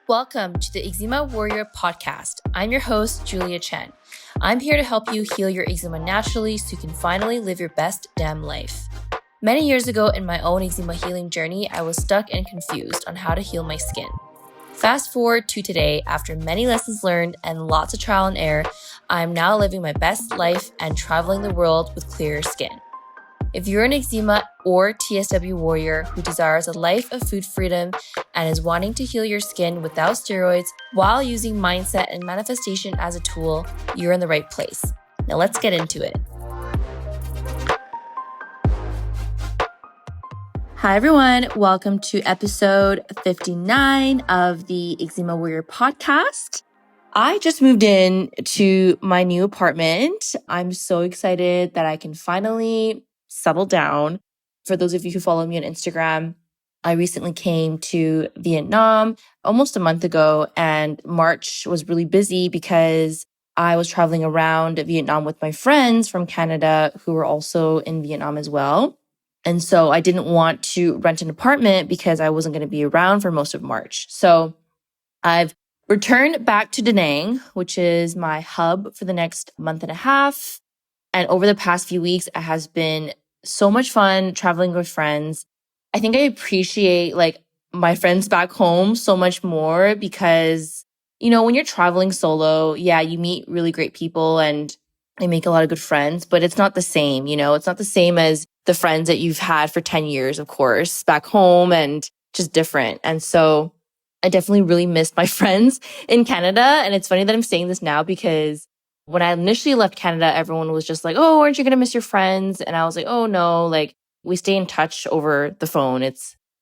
Welcome to the Eczema Warrior podcast. I'm your host, Julia Chen. I'm here to help you heal your eczema naturally so you can finally live your best damn life. Many years ago in my own eczema healing journey, I was stuck and confused on how to heal my skin. Fast forward to today, after many lessons learned and lots of trial and error, I'm now living my best life and traveling the world with clearer skin. If you're an eczema or TSW warrior who desires a life of food freedom and is wanting to heal your skin without steroids while using mindset and manifestation as a tool, you're in the right place. Now let's get into it. Hi everyone, welcome to episode 59 of the Eczema Warrior podcast. I just moved in to my new apartment. I'm so excited that I can finally settle down. For those of you who follow me on Instagram, I recently came to Vietnam almost a month ago, and March was really busy because I was traveling around Vietnam with my friends from Canada who were also in Vietnam as well. And so I didn't want to rent an apartment because I wasn't going to be around for most of March. So I've returned back to Da Nang, which is my hub for the next month and a half. And over the past few weeks, it has been so much fun traveling with friends. I think I appreciate my friends back home so much more because, when you're traveling solo, yeah, you meet really great people and I make a lot of good friends, but it's not the same, it's not the same as the friends that you've had for 10 years, of course, back home, and just different. And so I definitely really missed my friends in Canada. And it's funny that I'm saying this now because when I initially left Canada, everyone was just like, oh, aren't you going to miss your friends? And I was like, oh, no, we stay in touch over the phone.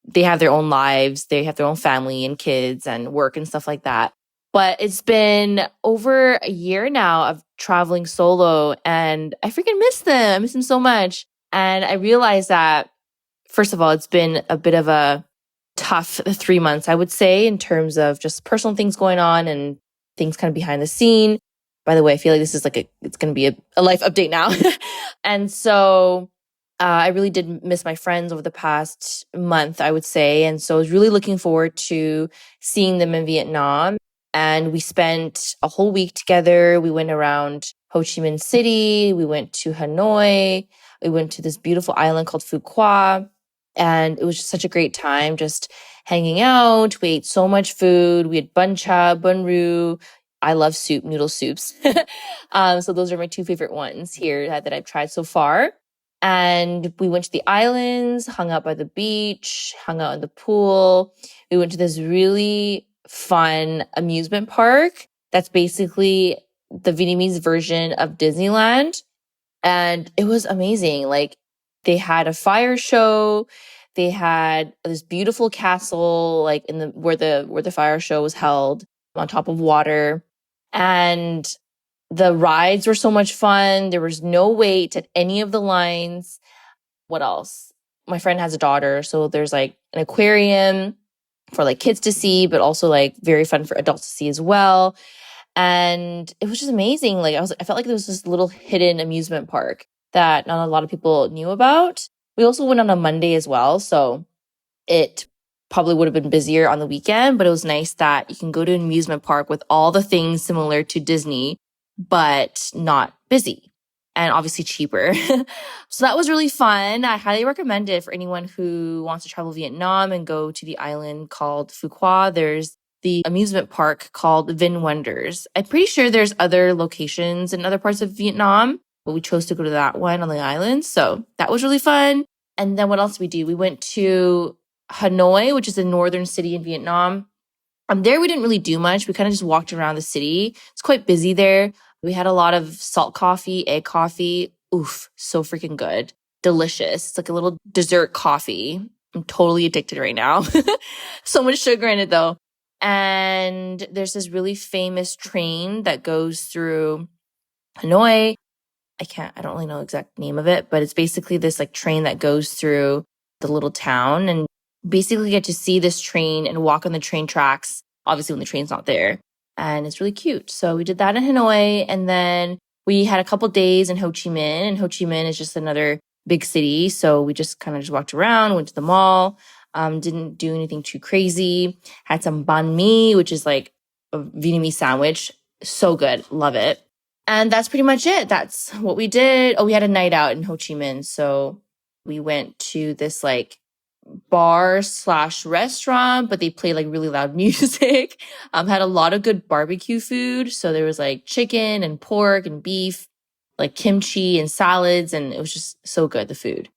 They have their own lives. They have their own family and kids and work and stuff like that. But it's been over a year now of traveling solo and I freaking miss them. I miss them so much. And I realized that, first of all, it's been a bit of a tough 3 months, I would say, in terms of just personal things going on and things kind of behind the scene. By the way, I feel like this is it's going to be a life update now. And so I really did miss my friends over the past month, I would say. And so I was really looking forward to seeing them in Vietnam. And we spent a whole week together. We went around Ho Chi Minh City. We went to Hanoi. We went to this beautiful island called Phu Quoc. And it was just such a great time just hanging out. We ate so much food. We had bun cha, bun roux. I love noodle soups. So those are my two favorite ones here that I've tried so far. And we went to the islands, hung out by the beach, hung out in the pool. We went to this really fun amusement park that's basically the Vietnamese version of Disneyland. And it was amazing. They had a fire show. They had this beautiful castle, where the fire show was held on top of water. And the rides were so much fun. There was no wait at any of the lines. What else? My friend has a daughter, so there's an aquarium for kids to see, but also very fun for adults to see as well. And it was just amazing. I felt like there was this little hidden amusement park that not a lot of people knew about. We also went on a Monday as well, so it probably would have been busier on the weekend, but it was nice that you can go to an amusement park with all the things similar to Disney, but not busy and obviously cheaper. So that was really fun. I highly recommend it for anyone who wants to travel Vietnam and go to the island called Phu Quoc. There's the amusement park called Vin Wonders. I'm pretty sure there's other locations in other parts of Vietnam, but we chose to go to that one on the island. So that was really fun. And then what else did we do? We went to Hanoi, which is a northern city in Vietnam. There we didn't really do much. We kind of just walked around the city. It's quite busy there. We had a lot of salt coffee, egg coffee. Oof, so freaking good. Delicious. It's like a little dessert coffee. I'm totally addicted right now. So much sugar in it though. And there's this really famous train that goes through Hanoi. I don't really know the exact name of it, but it's basically this train that goes through the little town, and basically get to see this train and walk on the train tracks, obviously when the train's not there. And it's really cute. So we did that in Hanoi, and then we had a couple days in Ho Chi Minh, and Ho Chi Minh is just another big city. So we just kind of just walked around, went to the mall. Didn't do anything too crazy. Had some banh mi, which is like a Vietnamese sandwich. So good. Love it. And that's pretty much it. That's what we did. Oh, we had a night out in Ho Chi Minh. So we went to this like bar slash restaurant, but they played like really loud music. Had a lot of good barbecue food. So there was like chicken and pork and beef, like kimchi and salads, and it was just so good, the food.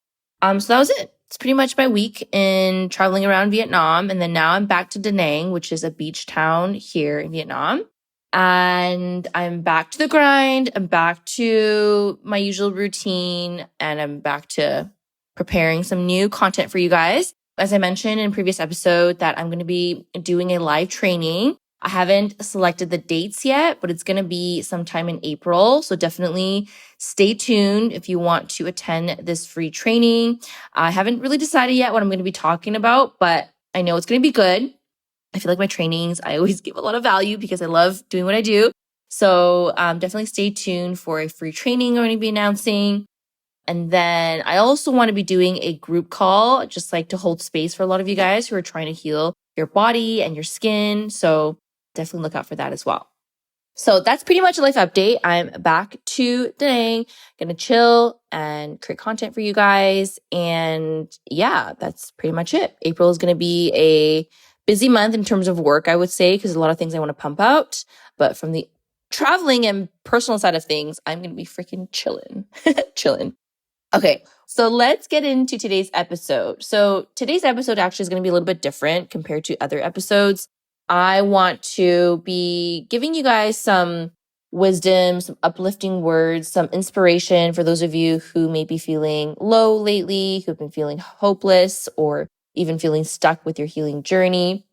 So that was it. It's pretty much my week in traveling around Vietnam. And then now I'm back to Da Nang, which is a beach town here in Vietnam. And I'm back to the grind. I'm back to my usual routine, and I'm back to preparing some new content for you guys. As I mentioned in a previous episode, that I'm going to be doing a live training. I haven't selected the dates yet, but it's going to be sometime in April. So definitely stay tuned if you want to attend this free training. I haven't really decided yet what I'm going to be talking about, but I know it's going to be good. I feel like my trainings, I always give a lot of value because I love doing what I do. So definitely stay tuned for a free training I'm going to be announcing. And then I also want to be doing a group call, just like to hold space for a lot of you guys who are trying to heal your body and your skin. So definitely look out for that as well. So that's pretty much a life update. I'm back to Da Nang, gonna chill and create content for you guys. And yeah, that's pretty much it. April is gonna be a busy month in terms of work, I would say, because a lot of things I want to pump out. But from the traveling and personal side of things, I'm gonna be freaking chilling. chilling. Okay, so let's get into today's episode. So today's episode actually is going to be a little bit different compared to other episodes. I want to be giving you guys some wisdom, some uplifting words, some inspiration for those of you who may be feeling low lately, who've been feeling hopeless, or even feeling stuck with your healing journey.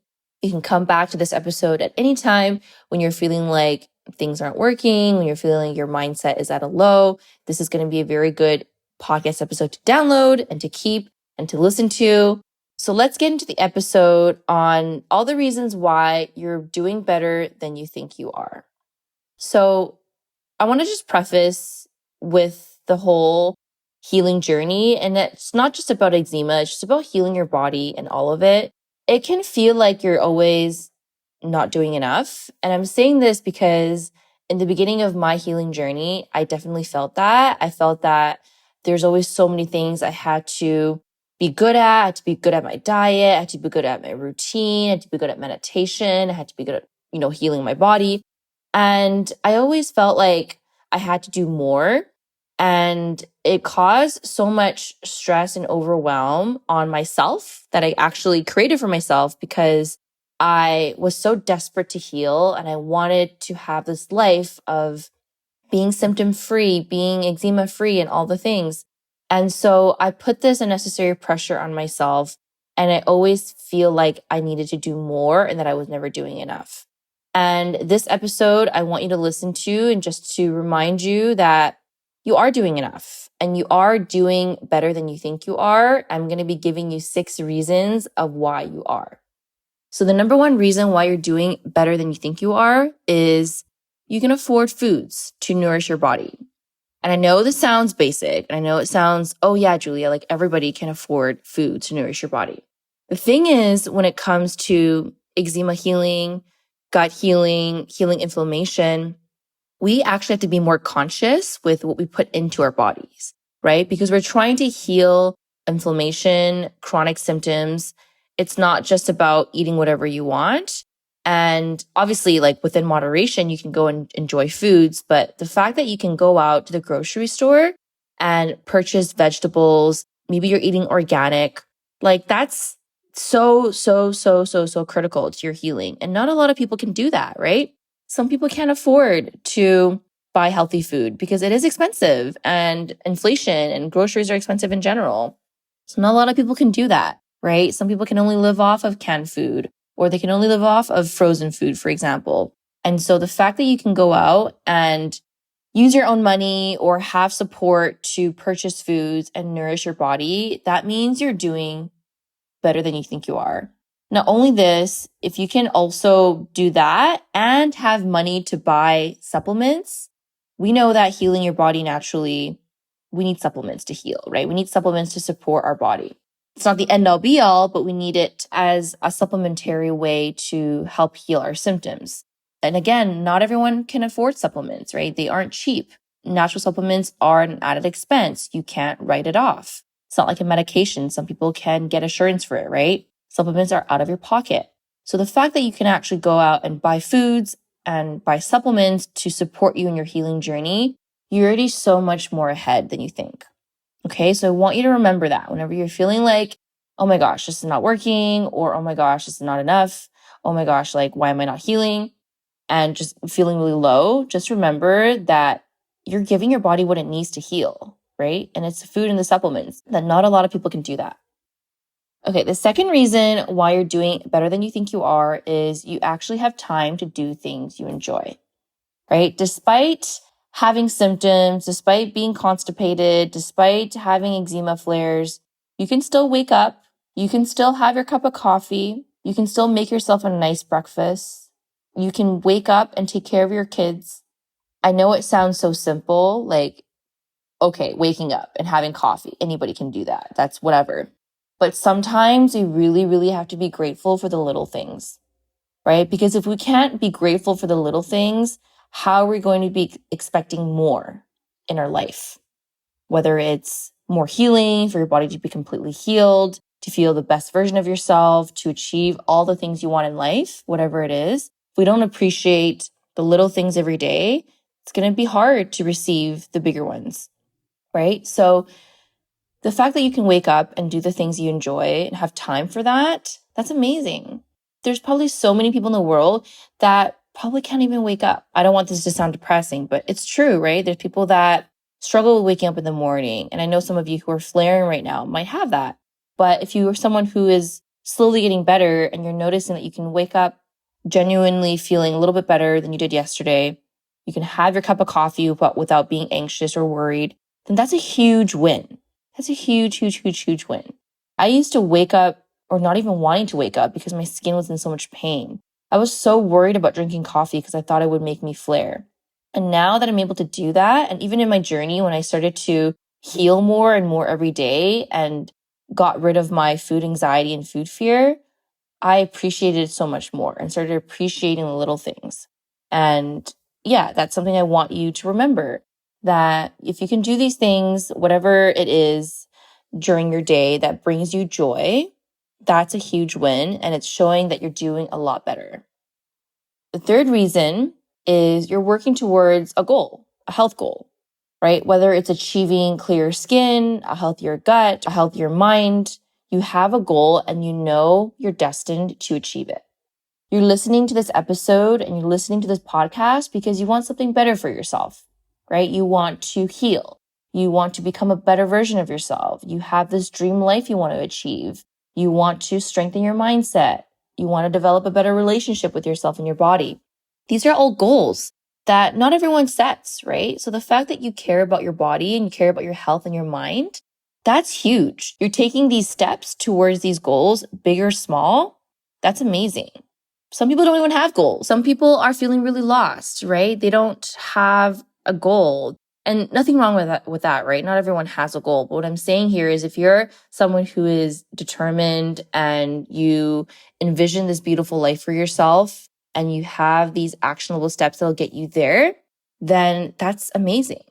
You can come back to this episode at any time when you're feeling like things aren't working, when you're feeling your mindset is at a low. This is going to be a very good podcast episode to download and to keep and to listen to. So let's get into the episode on all the reasons why you're doing better than you think you are. So I want to just preface with the whole healing journey. And it's not just about eczema, it's just about healing your body and all of it. It can feel like you're always not doing enough. And I'm saying this because in the beginning of my healing journey, I definitely felt that. I felt that there's always so many things I had to be good at. I had to be good at my diet. I had to be good at my routine. I had to be good at meditation. I had to be good at, healing my body. And I always felt like I had to do more. And it caused so much stress and overwhelm on myself that I actually created for myself because I was so desperate to heal and I wanted to have this life of being symptom free, being eczema free, and all the things. And so I put this unnecessary pressure on myself. And I always feel like I needed to do more and that I was never doing enough. And this episode, I want you to listen to and just to remind you that you are doing enough and you are doing better than you think you are. I'm going to be giving you 6 reasons of why you are. So the number one reason why you're doing better than you think you are is you can afford foods to nourish your body. And I know this sounds basic. And I know it sounds, oh yeah, Julia, like everybody can afford food to nourish your body. The thing is, when it comes to eczema healing, gut healing, healing inflammation, we actually have to be more conscious with what we put into our bodies, right? Because we're trying to heal inflammation, chronic symptoms. It's not just about eating whatever you want. And obviously, like within moderation, you can go and enjoy foods. But the fact that you can go out to the grocery store and purchase vegetables, maybe you're eating organic, like that's so critical to your healing. And not a lot of people can do that, right? Some people can't afford to buy healthy food because it is expensive and inflation and groceries are expensive in general. So not a lot of people can do that, right? Some people can only live off of canned food or they can only live off of frozen food, for example. And so the fact that you can go out and use your own money or have support to purchase foods and nourish your body, that means you're doing better than you think you are. Not only this, if you can also do that and have money to buy supplements, we know that healing your body naturally, we need supplements to heal, right? We need supplements to support our body. It's not the end all be all, but we need it as a supplementary way to help heal our symptoms. And again, not everyone can afford supplements, right? They aren't cheap. Natural supplements are an added expense. You can't write it off. It's not like a medication. Some people can get assurance for it, right? Supplements are out of your pocket. So the fact that you can actually go out and buy foods and buy supplements to support you in your healing journey, you're already so much more ahead than you think. Okay, so I want you to remember that whenever you're feeling like, oh my gosh, this is not working, or oh my gosh, this is not enough. Oh my gosh, like, why am I not healing? And just feeling really low, just remember that you're giving your body what it needs to heal, right? And it's food and the supplements, that not a lot of people can do that. Okay, the second reason why you're doing better than you think you are is you actually have time to do things you enjoy, right? Despite having symptoms, despite being constipated, despite having eczema flares, you can still wake up. You can still have your cup of coffee. You can still make yourself a nice breakfast. You can wake up and take care of your kids. I know it sounds so simple, like, okay, waking up and having coffee. Anybody can do that. That's whatever. But sometimes we really, really have to be grateful for the little things, right? Because if we can't be grateful for the little things, how are we going to be expecting more in our life? Whether it's more healing, for your body to be completely healed, to feel the best version of yourself, to achieve all the things you want in life, whatever it is. If we don't appreciate the little things every day, it's going to be hard to receive the bigger ones, right? So the fact that you can wake up and do the things you enjoy and have time for that, that's amazing. There's probably so many people in the world that probably can't even wake up. I don't want this to sound depressing, but it's true, right? There's people that struggle with waking up in the morning. And I know some of you who are flaring right now might have that. But if you are someone who is slowly getting better and you're noticing that you can wake up genuinely feeling a little bit better than you did yesterday, you can have your cup of coffee without being anxious or worried, then that's a huge win. That's a huge, huge, huge, huge win. I used to wake up or not even wanting to wake up because my skin was in so much pain. I was so worried about drinking coffee because I thought it would make me flare. And now that I'm able to do that, and even in my journey when I started to heal more and more every day and got rid of my food anxiety and food fear, I appreciated it so much more and started appreciating the little things. And yeah, that's something I want you to remember, that if you can do these things, whatever it is during your day that brings you joy, that's a huge win. And it's showing that you're doing a lot better. The third reason is you're working towards a goal, a health goal, right? Whether it's achieving clearer skin, a healthier gut, a healthier mind, you have a goal and you know you're destined to achieve it. You're listening to this episode and you're listening to this podcast because you want something better for yourself, right? You want to heal. You want to become a better version of yourself. You have this dream life you want to achieve. You want to strengthen your mindset. You want to develop a better relationship with yourself and your body. These are all goals that not everyone sets, right? So the fact that you care about your body and you care about your health and your mind, that's huge. You're taking these steps towards these goals, big or small. That's amazing. Some people don't even have goals. Some people are feeling really lost, right? They don't have a goal. And nothing wrong with that, right? Not everyone has a goal. But what I'm saying here is if you're someone who is determined and you envision this beautiful life for yourself and you have these actionable steps that'll get you there, then that's amazing,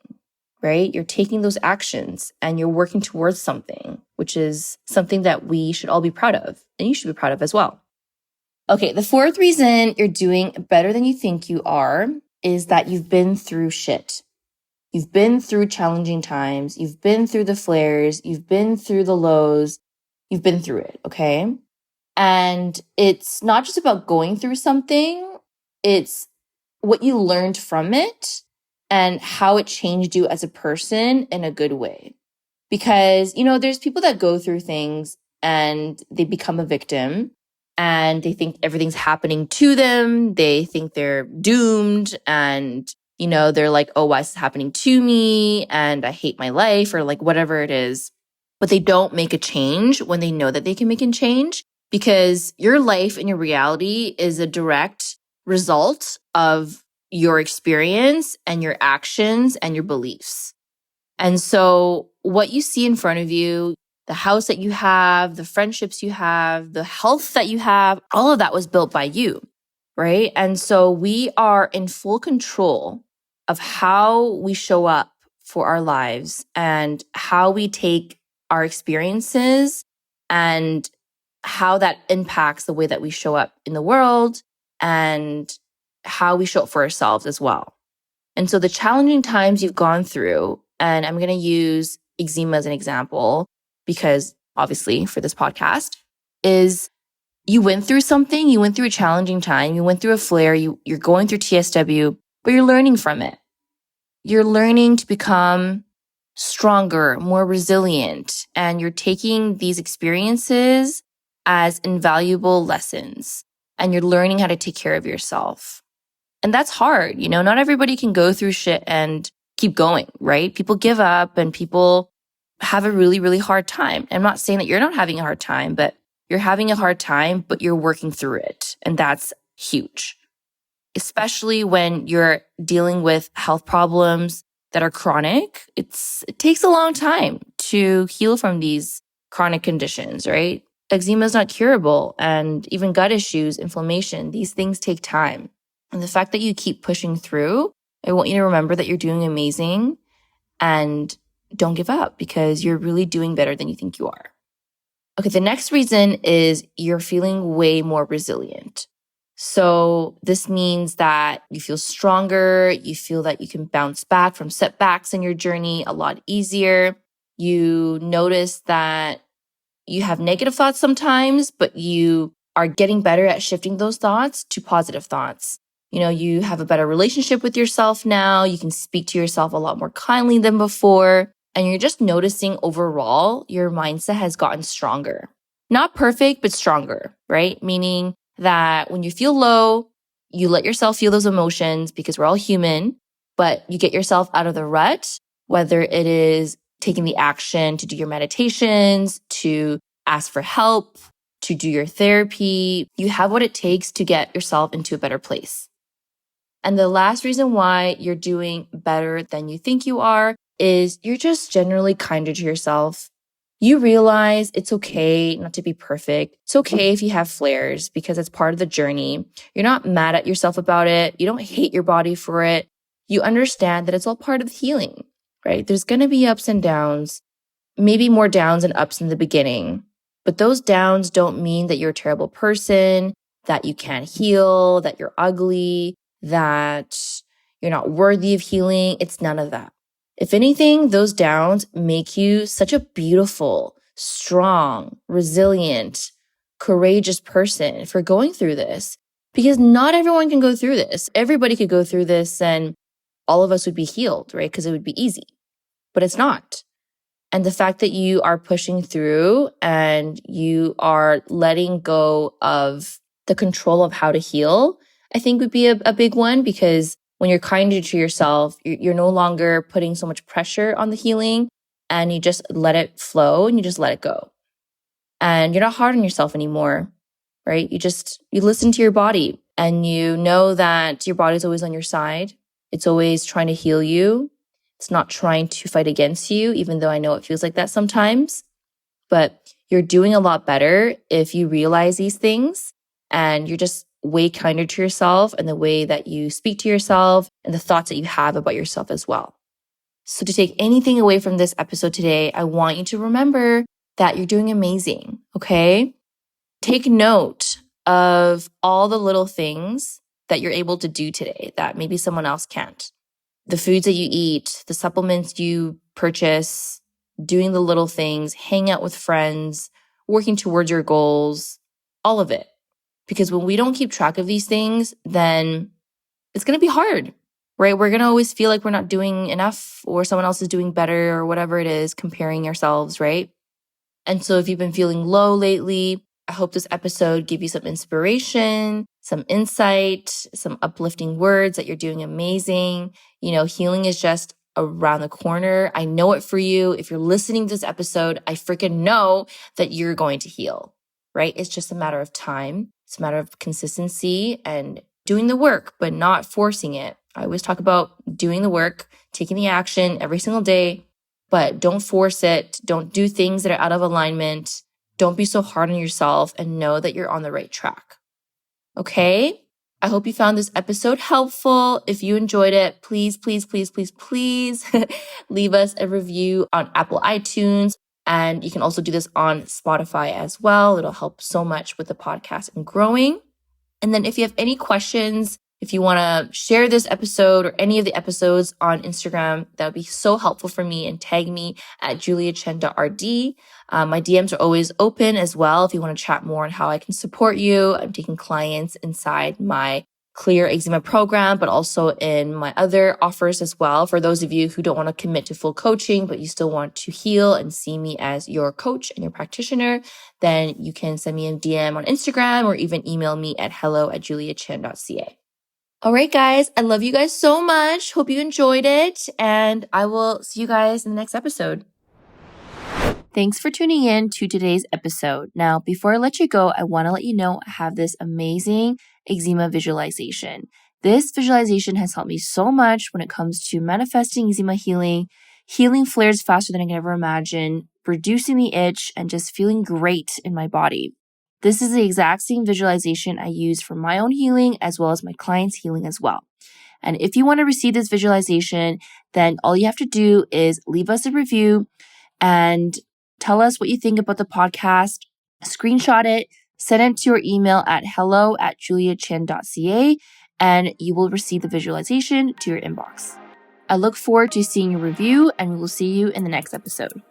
right? You're taking those actions and you're working towards something, which is something that we should all be proud of. And you should be proud of as well. Okay, the fourth reason you're doing better than you think you are is that you've been through shit. You've been through challenging times. You've been through the flares. You've been through the lows. You've been through it, okay? And it's not just about going through something. It's what you learned from it and how it changed you as a person in a good way. Because, there's people that go through things and they become a victim and they think everything's happening to them. They think they're doomed and, they're like, oh, why is this happening to me? And I hate my life or like whatever it is. But they don't make a change when they know that they can make a change because your life and your reality is a direct result of your experience and your actions and your beliefs. And so what you see in front of you, the house that you have, the friendships you have, the health that you have, all of that was built by you, right? And so we are in full control of how we show up for our lives and how we take our experiences and how that impacts the way that we show up in the world and how we show up for ourselves as well. And so the challenging times you've gone through, and I'm going to use eczema as an example, because obviously for this podcast, is you went through something, you went through a challenging time, you went through a flare, you're going through TSW, but you're learning from it. You're learning to become stronger, more resilient, and you're taking these experiences as invaluable lessons, and you're learning how to take care of yourself. And that's hard. Not everybody can go through shit and keep going, right? People give up and people have a really, really hard time. I'm not saying that you're not having a hard time, but you're having a hard time, but you're working through it. And that's huge, especially when you're dealing with health problems that are chronic. It takes a long time to heal from these chronic conditions, right? Eczema is not curable, and even gut issues, inflammation, these things take time. And the fact that you keep pushing through, I want you to remember that you're doing amazing and don't give up because you're really doing better than you think you are. Okay, the next reason is you're feeling way more resilient. So this means that you feel stronger, you feel that you can bounce back from setbacks in your journey a lot easier. You notice that you have negative thoughts sometimes, but you are getting better at shifting those thoughts to positive thoughts. You have a better relationship with yourself now. You can speak to yourself a lot more kindly than before. And you're just noticing overall, your mindset has gotten stronger. Not perfect, but stronger, right? Meaning that when you feel low, you let yourself feel those emotions because we're all human, but you get yourself out of the rut, whether it is taking the action to do your meditations, to ask for help, to do your therapy. You have what it takes to get yourself into a better place. And the last reason why you're doing better than you think you are is you're just generally kinder to yourself. You realize it's okay not to be perfect. It's okay if you have flares because it's part of the journey. You're not mad at yourself about it. You don't hate your body for it. You understand that it's all part of the healing, right? There's going to be ups and downs, maybe more downs than ups in the beginning. But those downs don't mean that you're a terrible person, that you can't heal, that you're ugly, that you're not worthy of healing. It's none of that. If anything, those downs make you such a beautiful, strong, resilient, courageous person for going through this. Because not everyone can go through this. Everybody could go through this and all of us would be healed, right? Because it would be easy. But it's not. And the fact that you are pushing through and you are letting go of the control of how to heal, I think would be a big one, because when you're kinder to yourself, you're no longer putting so much pressure on the healing and you just let it flow and you just let it go. And you're not hard on yourself anymore, right? You listen to your body and you know that your body's always on your side. It's always trying to heal you. It's not trying to fight against you, even though I know it feels like that sometimes. But you're doing a lot better if you realize these things and you're just way kinder to yourself and the way that you speak to yourself and the thoughts that you have about yourself as well. So to take anything away from this episode today, I want you to remember that you're doing amazing, okay? Take note of all the little things that you're able to do today that maybe someone else can't. The foods that you eat, the supplements you purchase, doing the little things, hang out with friends, working towards your goals, all of it. Because when we don't keep track of these things, then it's going to be hard, right? We're going to always feel like we're not doing enough or someone else is doing better or whatever it is, comparing ourselves, right? And so if you've been feeling low lately, I hope this episode gave you some inspiration, some insight, some uplifting words that you're doing amazing. Healing is just around the corner. I know it for you. If you're listening to this episode, I freaking know that you're going to heal, right? It's just a matter of time. It's a matter of consistency and doing the work, but not forcing it. I always talk about doing the work, taking the action every single day, but don't force it. Don't do things that are out of alignment. Don't be so hard on yourself, and know that you're on the right track. Okay? I hope you found this episode helpful. If you enjoyed it, please, please, please, please, please leave us a review on Apple iTunes. And you can also do this on Spotify as well. It'll help so much with the podcast and growing. And then if you have any questions, if you want to share this episode or any of the episodes on Instagram, that would be so helpful for me, and tag me at juliachen.rd. My DMs are always open as well if you want to chat more on how I can support you. I'm taking clients inside my Clear Eczema program, but also in my other offers as well. For those of you who don't want to commit to full coaching, but you still want to heal and see me as your coach and your practitioner, then you can send me a DM on Instagram or even email me at hello@juliachen.ca. All right, guys. I love you guys so much. Hope you enjoyed it. And I will see you guys in the next episode. Thanks for tuning in to today's episode. Now, before I let you go, I want to let you know I have this amazing eczema visualization. This visualization has helped me so much when it comes to manifesting eczema healing flares faster than I can ever imagine, reducing the itch, and just feeling great in my body. This is the exact same visualization I use for my own healing as well as my clients' healing as well. And if you want to receive this visualization, then all you have to do is leave us a review and tell us what you think about the podcast, screenshot it, send it to your email at hello@juliachen.ca, and you will receive the visualization to your inbox. I look forward to seeing your review, and we will see you in the next episode.